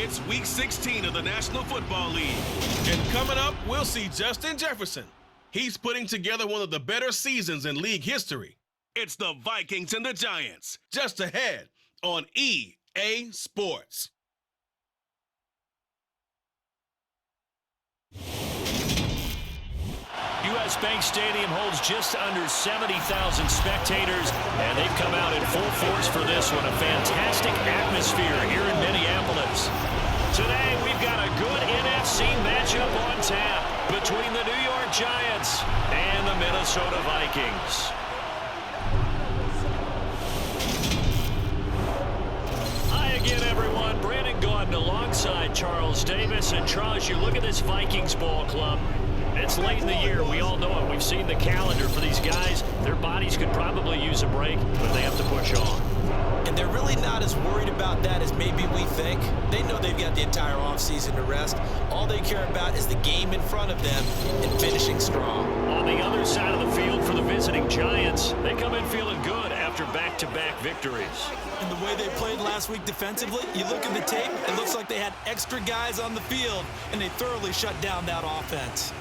It's Week 16 of the National Football League. And coming up, we'll see Justin Jefferson. He's putting together one of the better seasons in league history. It's the Vikings and the Giants, just ahead on EA Sports. U.S. Bank Stadium holds just under 70,000 spectators, and they've come out in full force for this one. A fantastic atmosphere here in Minneapolis. Today, we've got a good NFC matchup on tap between the New York Giants and the Minnesota Vikings. Hi again, everyone. Brandon Gaudin alongside Charles Davis. And Charles, you look at this Vikings ball club. It's late in the year. We all know it. We've seen the calendar for these guys. Their bodies could probably use a break, but they have to push on. And they're really not as worried about that as maybe we think. They know they've got the entire offseason to rest. All they care about is the game in front of them and finishing strong. On the other side of the field for the visiting Giants, they come in feeling good after back-to-back victories. And the way they played last week defensively, you look at the tape, it looks like they had extra guys on the field, and they thoroughly shut down that offense.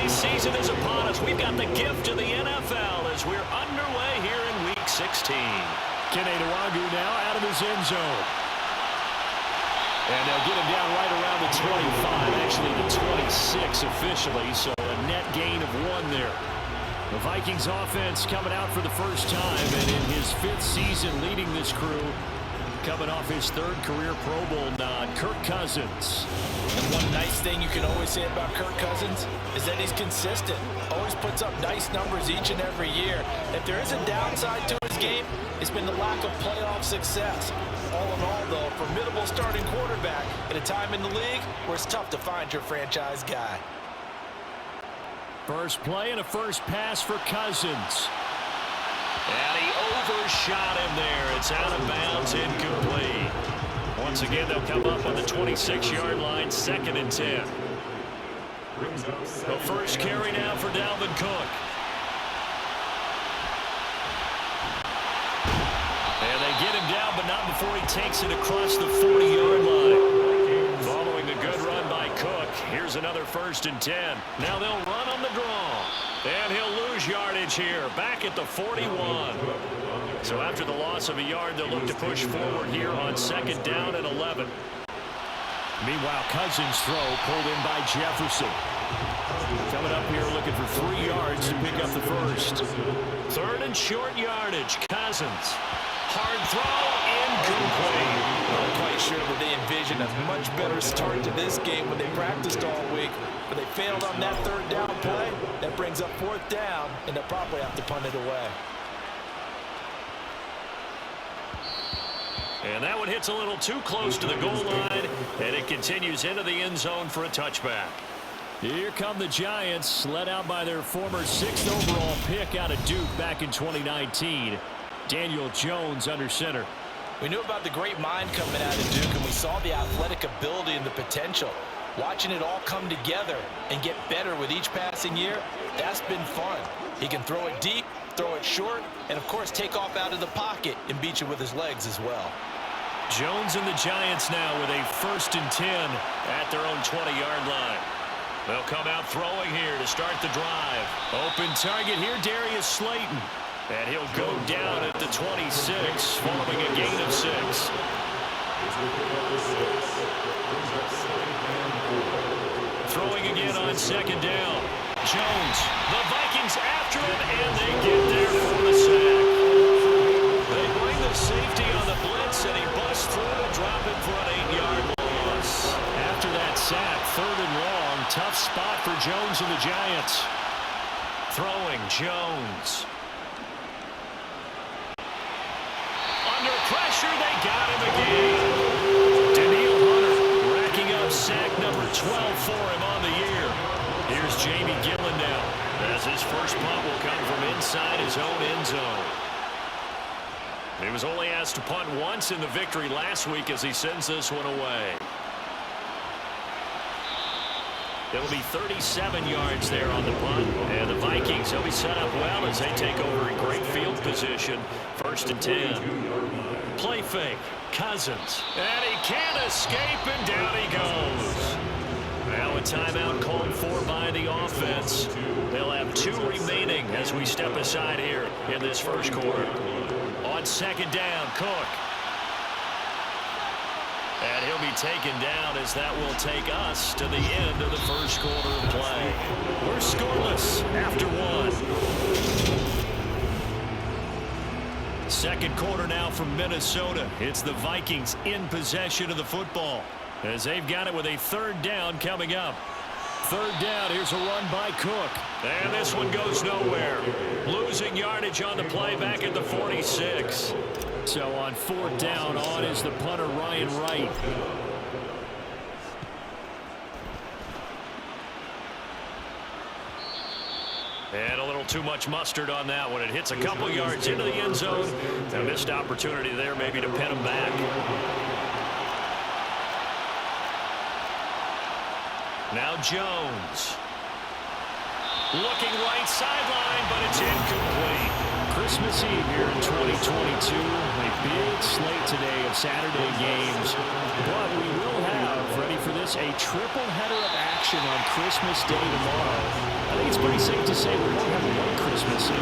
Season is upon us. We've got the gift of the NFL as we're underway here in Week 16. Kene Nwangwu now out of his end zone. And they'll get him down right around the 25, actually the 26 officially, so a net gain of 1 there. The Vikings offense coming out for the first time, and in his 5th season leading this crew, coming off his 3rd career Pro Bowl nod, Kirk Cousins. And one nice thing you can always say about Kirk Cousins is that he's consistent. Always puts up nice numbers each and every year. If there is a downside to his game, it's been the lack of playoff success. All in all, though, a formidable starting quarterback at a time in the league where it's tough to find your franchise guy. First play and a first pass for Cousins. And he overshot him there. It's out of bounds, incomplete. Once again, they'll come up on the 26-yard line, 2nd and 10. The first carry now for Dalvin Cook. And they get him down, but not before he takes it across the 40-yard line. Following a good run by Cook, here's another 1st and 10. Now they'll run on the draw. And he'll lose yardage here, back at the 41. So after the loss of a yard, they'll look to push forward here on 2nd down and 11. Meanwhile, Cousins' throw pulled in by Jefferson. Coming up here looking for 3 yards to pick up the first. 3rd and short yardage, Cousins. Hard throw, incomplete. I'm quite sure that they envisioned a much better start to this game when they practiced all week, but they failed on that 3rd down play. That brings up 4th down, and they'll probably have to punt it away. And that one hits a little too close to the goal line, and it continues into the end zone for a touchback. Here come the Giants, led out by their former 6th overall pick out of Duke back in 2019. Daniel Jones under center. We knew about the great mind coming out of Duke, and we saw the athletic ability and the potential. Watching it all come together and get better with each passing year, that's been fun. He can throw it deep, throw it short, and, of course, take off out of the pocket and beat you with his legs as well. Jones and the Giants now with a 1st and 10 at their own 20-yard line. They'll come out throwing here to start the drive. Open target here, Darius Slayton. And he'll go down at the 26 following a gain of 6. Throwing again on 2nd down. Jones, the Vikings after him, and they get there for the sack. They bring the safety on the blitz, and he busts through to drop it for an 8-yard loss. After that sack, 3rd and long, tough spot for Jones and the Giants. Throwing, Jones. Under pressure, they got him again. Daniil Hunter racking up sack number 12 for him on the year. Here's Jamie Gillen now, as his first punt will come from inside his own end zone. He was only asked to punt once in the victory last week as he sends this one away. It'll be 37 yards there on the punt. And the Vikings, they'll be set up well as they take over in great field position. 1st and 10. Play fake. Cousins. And he can't escape, and down he goes. Now a timeout called for by the offense. They'll have 2 remaining as we step aside here in this first quarter. On 2nd down, Cook. And he'll be taken down as that will take us to the end of the first quarter of play. We're scoreless after 1. Second quarter now from Minnesota. It's the Vikings in possession of the football as they've got it with a 3rd down coming up. 3rd down, here's a run by Cook. And this one goes nowhere. Losing yardage on the play back at the 46. So on 4th down, on is the punter Ryan Wright. And a little too much mustard on that one. It hits a couple yards into the end zone. A missed opportunity there maybe to pin him back. Now Jones. Looking right sideline, but it's incomplete. Christmas Eve here in 2022. A big slate today of Saturday games. But we will have, ready for this, a triple header of action on Christmas Day tomorrow. I think it's pretty safe to say we won't have one Christmas in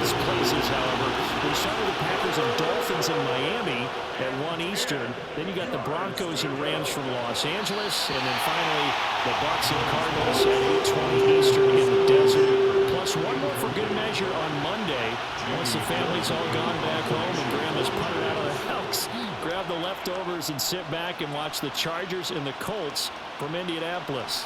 these places, however. We start with the Packers and Dolphins in Miami at 1 Eastern. Then you got the Broncos and Rams from Los Angeles. And then finally, the Bucs and Cardinals at 8:20 Eastern in the desert. Plus one more for good measure on Monday. Once the family's all gone back home and Grandma's punted out of the house, grab the leftovers and sit back and watch the Chargers and the Colts from Indianapolis.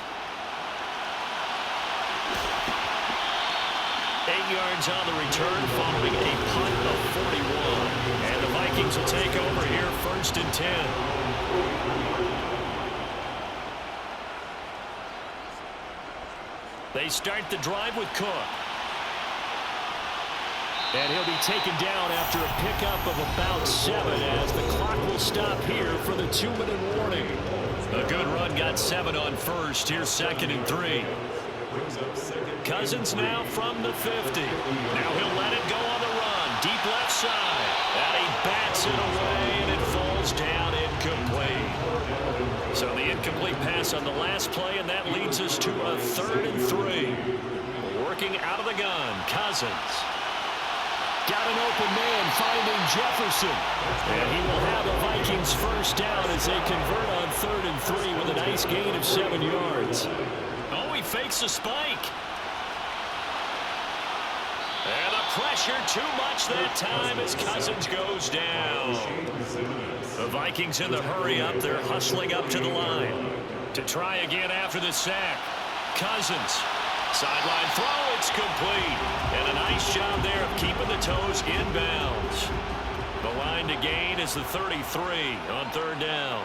8 yards on the return following a punt of 41. And the Vikings will take over here 1st and 10. They start the drive with Cook. And he'll be taken down after a pickup of about 7 as the clock will stop here for the 2-minute warning. A good run got 7 on 1st. Here's 2nd and 3. Cousins now from the 50. Now he'll let it go on the run. Deep left side. And he bats it away, and it falls down incomplete. So the incomplete pass on the last play, and that leads us to a 3rd and 3. Working out of the gun, Cousins. Got an open man finding Jefferson. And he will have a Vikings 1st down as they convert on 3rd and 3 with a nice gain of 7 yards. Oh, he fakes a spike. And the pressure too much that time as Cousins goes down. The Vikings in the hurry up. They're hustling up to the line to try again after the sack. Cousins. Sideline throw. It's complete. And a nice job there of keeping the toes inbounds. The line to gain is the 33 on 3rd down.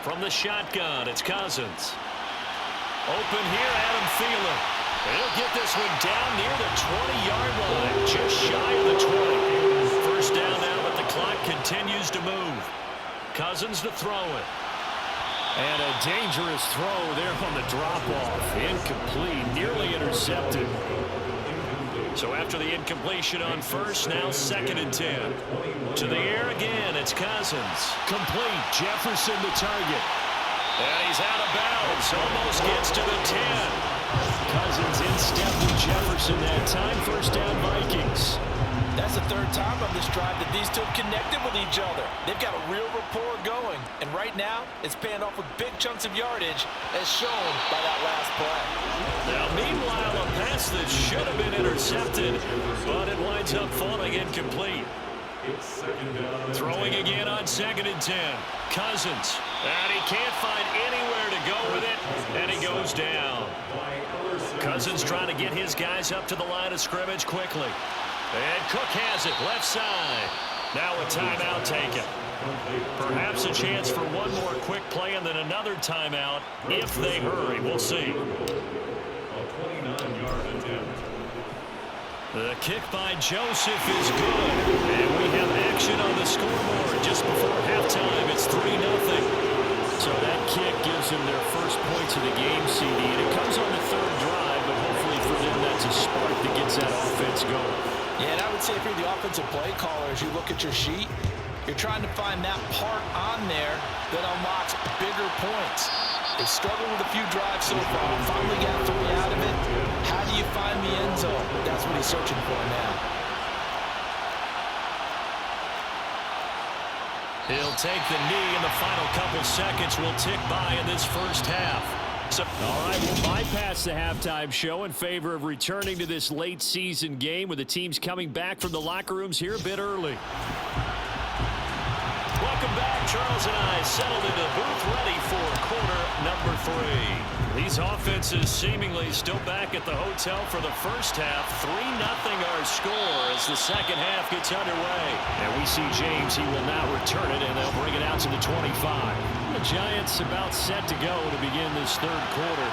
From the shotgun, it's Cousins. Open here, Adam Thielen. He'll get this one down near the 20-yard line, just shy of the 20. 1st down now, but the clock continues to move. Cousins to throw it. And a dangerous throw there on the drop-off. Incomplete, nearly intercepted. So after the incompletion on 1st, now 2nd and 10. To the air again, it's Cousins. Complete, Jefferson the target. And he's out of bounds, almost gets to the 10. Cousins in step with Jefferson that time. 1st down, Vikings. That's the 3rd time on this drive that these two have connected with each other. They've got a real rapport going. And right now, it's paying off with big chunks of yardage, as shown by that last play. Now, meanwhile, a pass that should have been intercepted, but it winds up falling incomplete. Throwing again on 2nd and 10. Cousins. And he can't find anywhere to go with it, and he goes down. Cousins trying to get his guys up to the line of scrimmage quickly. And Cook has it, left side. Now a timeout taken. Perhaps a chance for one more quick play and then another timeout if they hurry. We'll see. The kick by Joseph is good. And we have action on the scoreboard just before halftime. It's 3-0. So that kick gives them their first points of the game, CD. And it comes on the third drive, but hopefully for them that's a spark that gets that offense going. Yeah, and I would say if you're the offensive play caller, as you look at your sheet, you're trying to find that part on there that unlocks bigger points. They struggled with a few drives so far. Finally got 3 out of it. How do you find the end zone? That's what he's searching for now. He'll take the knee, and the final couple seconds will tick by in this first half. All right, we'll bypass the halftime show in favor of returning to this late season game with the teams coming back from the locker rooms here a bit early. Welcome back. Charles and I settled into the booth ready for quarter number 3. These offenses seemingly still back at the hotel for the first half. 3-0 our score as the second half gets underway. And we see James. He will now return it, and they'll bring it out to the 25. The Giants about set to go to begin this third quarter.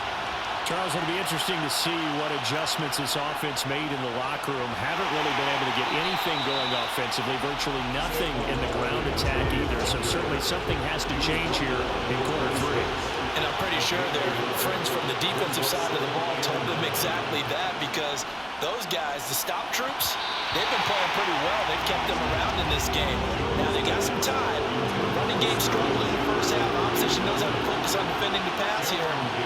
Charles, it'll be interesting to see what adjustments this offense made in the locker room. Haven't really been able to get anything going offensively. Virtually nothing in the ground attack either. So certainly something has to change here in quarter 3. And I'm pretty sure their friends from the defensive side of the ball told them exactly that, because those guys, the stop troops, they've been playing pretty well. They've kept them around in this game. Now they got some time. Running game strongly in the first half. Opposition knows how to focus on defending the pass here.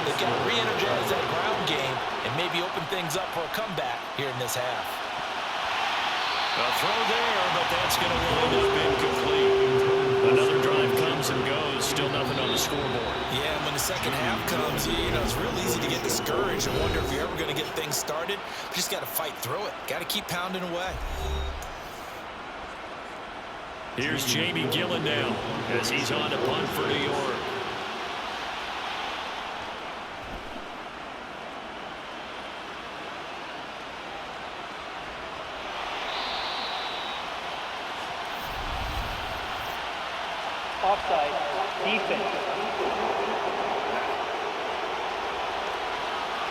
They've got to re-energize that ground game and maybe open things up for a comeback here in this half. A throw there, but that's going to wind up incomplete. Another drive comes and goes. Still nothing on the scoreboard. Yeah, and when the second half comes, you know, it's real easy to get discouraged and wonder if you're ever going to get things started. You just got to fight through it. Got to keep pounding away. Here's Jamie Gillen now as he's on to punt for New York. Offside, defense.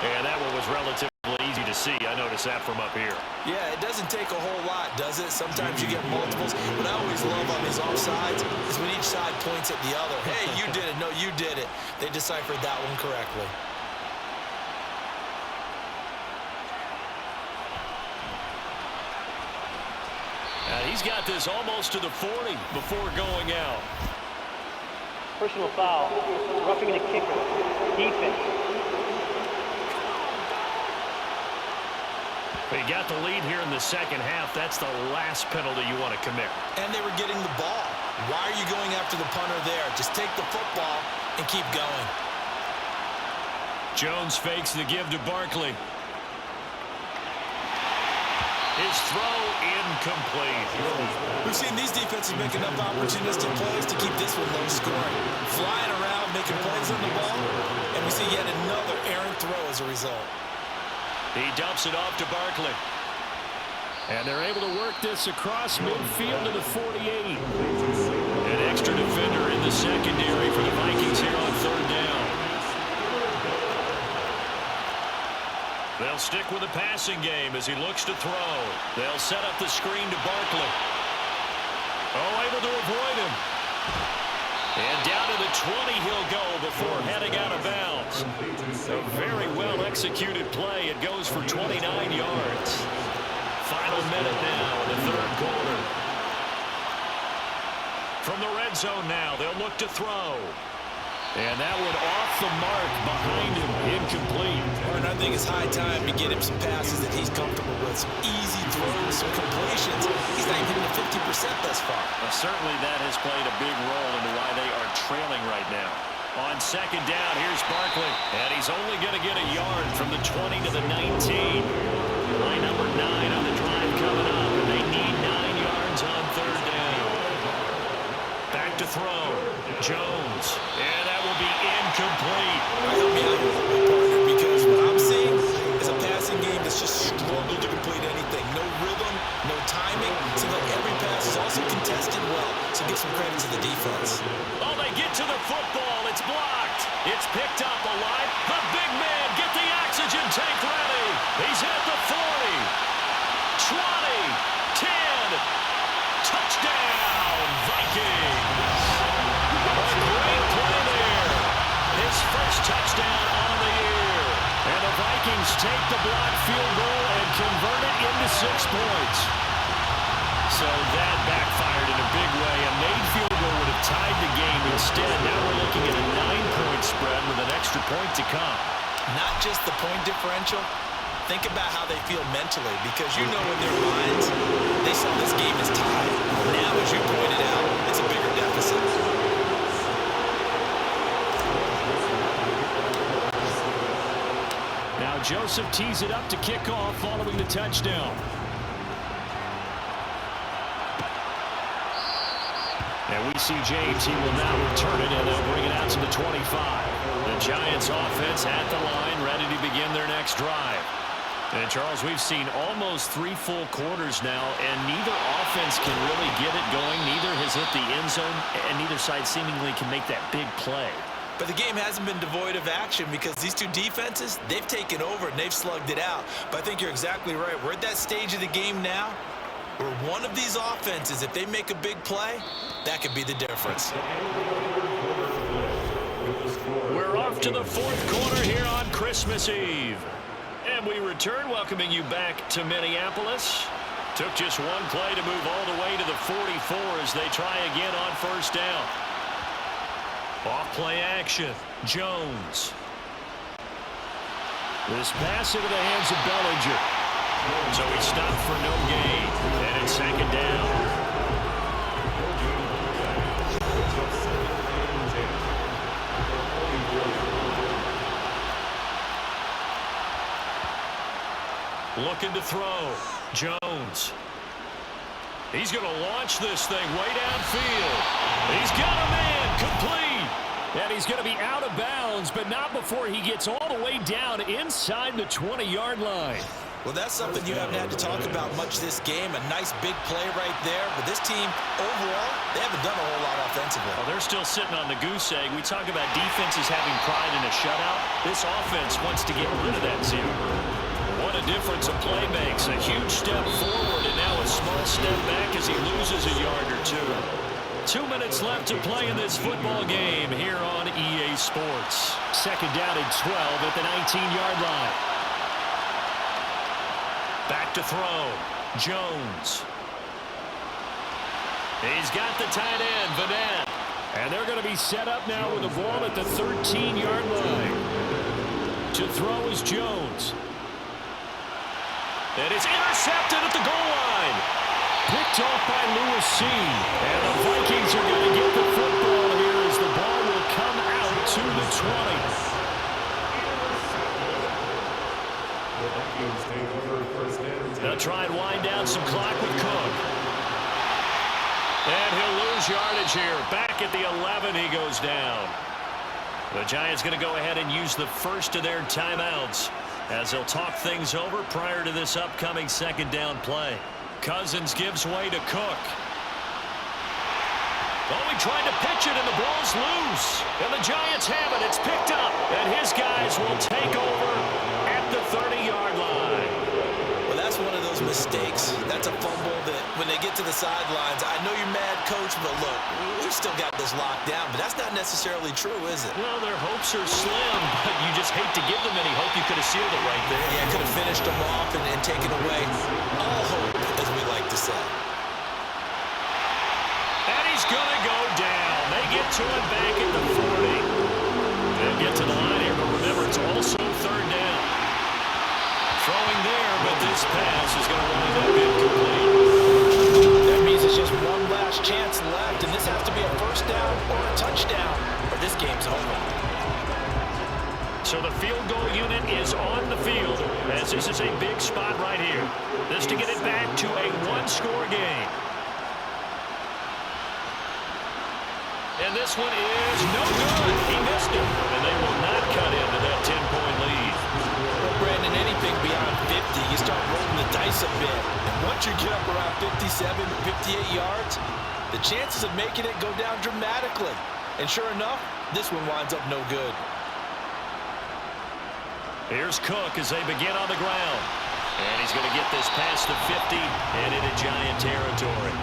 And that one was relatively easy to see. I noticed that from up here. Yeah, it doesn't take a whole lot, does it? Sometimes you get multiples. What I always love on these offsides is when each side points at the other. Hey, you did it. No, you did it. They deciphered that one correctly. He's got this almost to the 40 before going out. Personal foul, roughing the kicker, defense. They got the lead here in the second half. That's the last penalty you want to commit. And they were getting the ball. Why are you going after the punter there? Just take the football and keep going. Jones fakes the give to Barkley. His throw incomplete. We've seen these defenses make enough opportunistic plays to keep this one low scoring. Flying around, making plays on the ball, and we see yet another errant throw as a result. He dumps it off to Barkley. And they're able to work this across midfield to the 48. An extra defender in the secondary for the Vikings here on third down. They'll stick with the passing game as he looks to throw. They'll set up the screen to Barkley. Oh, able to avoid him. And down to the 20 he'll go before heading out of bounds. A very well-executed play. It goes for 29 yards. Final minute now in the third quarter. From the red zone now, they'll look to throw. And that one off the mark behind him, incomplete. And I think it's high time to get him some passes that he's comfortable with. Some easy throws, some completions. He's not even hitting 50% thus far. Well, certainly that has played a big role into why they are trailing right now. On second down, here's Barkley. And he's only going to get a yard from the 20 to the 19. Line number 9 on the drive coming up. And they need 9 yards on third down. Back to throw. Jones. And that will be incomplete. Help me out here, partner, because what I'm seeing is a passing game that's just struggled to complete anything. No rhythm, no timing. Seems like every pass is also contested well. So give some credit to the defense. Oh, they get to the football. It's blocked. It's picked up alive. The big man, get the oxygen tank ready. He's at the 40. 20. 10. Touchdown. Vikings take the blocked field goal and convert it into 6 points. So that backfired in a big way. A made field goal would have tied the game. Instead, now we're looking at a 9-point spread with an extra point to come. Not just the point differential. Think about how they feel mentally, because you know in their minds, they saw this game as tied. Now, as you pointed out, it's a bigger deficit. Now Joseph tees it up to kick off following the touchdown. And we see James. He will now return it, and they'll bring it out to the 25. The Giants offense at the line, ready to begin their next drive. And Charles, we've seen almost 3 full quarters now, and neither offense can really get it going. Neither has hit the end zone, and neither side seemingly can make that big play. But the game hasn't been devoid of action, because these two defenses, they've taken over and they've slugged it out. But I think you're exactly right. We're at that stage of the game now where one of these offenses, if they make a big play, that could be the difference. We're off to the 4th quarter here on Christmas Eve. And we return, welcoming you back to Minneapolis. Took just one play to move all the way to the 44 as they try again on 1st down. Off-play action, Jones. This pass into the hands of Bellinger. So he stopped for no gain, and it's 2nd down. Looking to throw, Jones. He's going to launch this thing way downfield. He's got a man, complete. And he's going to be out of bounds, but not before he gets all the way down inside the 20-yard line. Well, that's something you haven't had to talk about much this game. A nice big play right there. But this team, overall, they haven't done a whole lot offensively. Well, they're still sitting on the goose egg. We talk about defenses having pride in a shutout. This offense wants to get rid of that zero. What a difference a play makes. A huge step forward and now a small step back as he loses a yard or 2. 2 minutes left to play in this football game here on EA Sports. 2nd down and 12 at the 19-yard line. Back to throw. Jones. He's got the tight end, Vanette. And they're going to be set up now with the ball at the 13-yard line. To throw is Jones. And it's intercepted at the goal line. Picked off by Lewis C. And the Vikings are going to get the football here as the ball will come out to the 20. They'll try and wind down some clock with Cook. And he'll lose yardage here. Back at the 11, he goes down. The Giants going to go ahead and use the first of their timeouts as they'll talk things over prior to this upcoming 2nd down play. Cousins gives way to Cook. Oh, he tried to pitch it, and the ball's loose. And the Giants have it. It's picked up. And his guys will take over at the 30-yard line. Well, that's one of those mistakes. That's a fumble that when they get to the sidelines, I know you're mad, Coach, but look, we've still got this locked down. But that's not necessarily true, is it? Well, their hopes are slim, but you just hate to give them any hope. You could have sealed it right there. Yeah, could have finished them off and taken away all hope, as we like to say. And he's going to go down. They get to him back at the 40. They'll get to the line here, but remember, it's also 3rd down. Throwing there, but this pass is going to wind up incomplete. That means it's just one last chance left, and this has to be a 1st down or a touchdown, or this game's over. So the field goal unit is on the field, as this is a big spot right here. This to get it back to a 1-score game. And this one is no good. He missed it, and they will not cut into that 10-point lead. Well, Brandon, anything beyond 50, you start rolling the dice a bit. And once you get up around 57, 58 yards, the chances of making it go down dramatically. And sure enough, this one winds up no good. Here's Cook as they begin on the ground. And he's going to get this past the 50 and into Giant territory.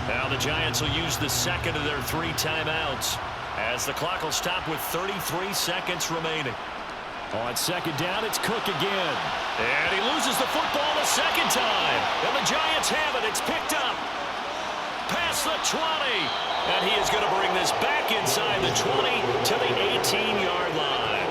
Now the Giants will use the 2nd of their 3 timeouts as the clock will stop with 33 seconds remaining. On second down, it's Cook again. And he loses the football the second time. And the Giants have it. It's picked up. Past the 20. And he is going to bring this back inside the 20 to the 18-yard line.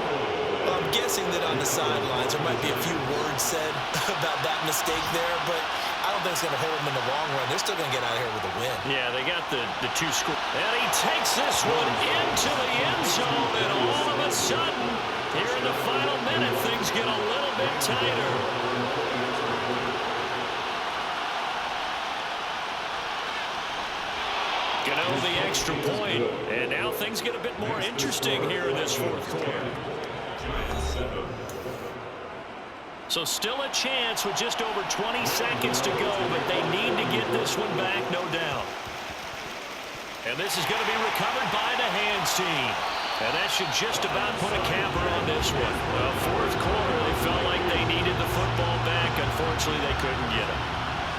Well, I'm guessing that on the sidelines there might be a few words said about that mistake there, but I don't think it's going to hold them in the long run. They're still going to get out of here with a win. Yeah, they got the two score. And he takes this one into the end zone, and all of a sudden, here in the final minute, things get a little bit tighter. Gano the extra point, and now things get a bit more interesting here in this fourth quarter. So still a chance with just over 20 seconds to go, but they need to get this one back, no doubt. And this is going to be recovered by the hands team. And that should just about put a capper on this one. Well, fourth quarter, they felt like they needed the football back. Unfortunately, they couldn't get it.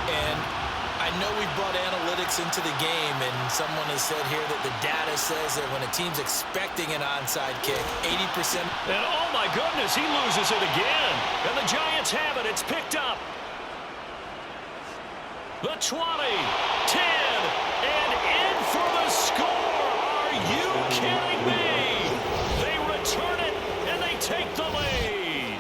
And I know we've brought analytics into the game, and someone has said here that the data says that when a team's expecting an onside kick, 80%. And oh my goodness, he loses it again. And the Giants have it. It's picked up. The 20, 10, and in for the score. Are you kidding me? They return it, and they take the lead.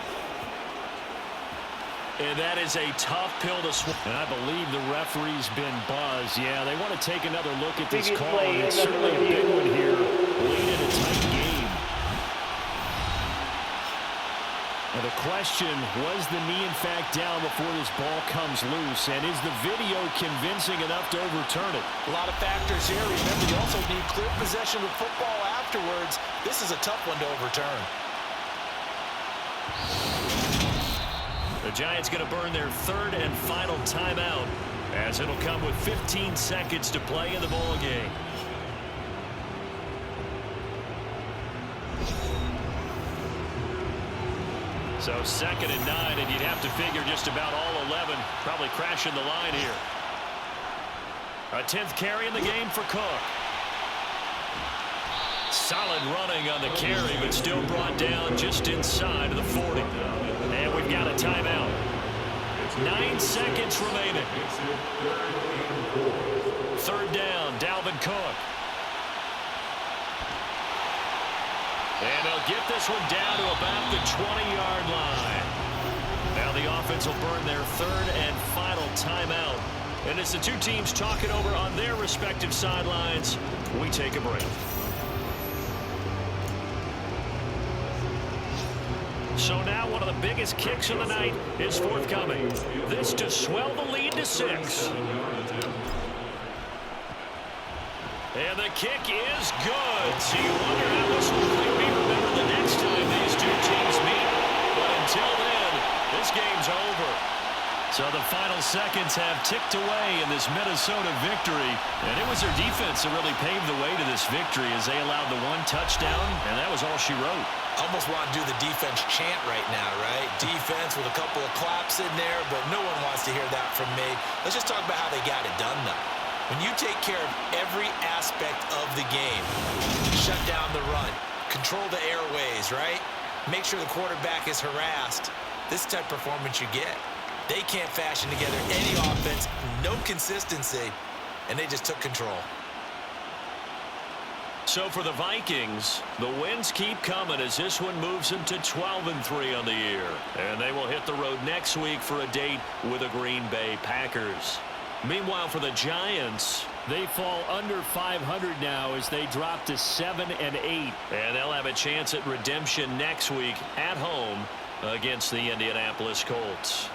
And that is a tough pill to swallow. And I believe the referee's been buzzed. Yeah, they want to take another look at this call. It's certainly a big one here, late in a tight game. Now the question, was the knee in fact down before this ball comes loose? And is the video convincing enough to overturn it? A lot of factors here. Remember, you also need clear possession of football afterwards. This is a tough one to overturn. The Giants going to burn their third and final timeout, as it'll come with 15 seconds to play in the ball game. So 2nd and 9, and you'd have to figure just about all 11 probably crashing the line here. A 10th carry in the game for Cook. Solid running on the carry, but still brought down just inside of the 40. And we've got a timeout. 9 seconds remaining. 3rd down, Dalvin Cook. And they'll get this one down to about the 20-yard line. Now the offense will burn their 3rd and final timeout. And as the two teams talk it over on their respective sidelines, we take a break. So now one of the biggest kicks of the night is forthcoming. This to swell the lead to 6. And the kick is good. So you wonder how this will be remembered the next time these two teams meet. But until then, this game's over. So the final seconds have ticked away in this Minnesota victory. And it was their defense that really paved the way to this victory as they allowed the 1 touchdown, and that was all she wrote. Almost want to do the defense chant right now, right? Defense with a couple of claps in there, but no one wants to hear that from me. Let's just talk about how they got it done, though. When you take care of every aspect of the game, shut down the run, control the airways, right? Make sure the quarterback is harassed. This type of performance you get. They can't fashion together any offense, no consistency, and they just took control. So for the Vikings, the wins keep coming as this one moves them to 12-3 on the year. And they will hit the road next week for a date with the Green Bay Packers. Meanwhile, for the Giants, they fall under 500 now as they drop to 7-8. And they'll have a chance at redemption next week at home against the Indianapolis Colts.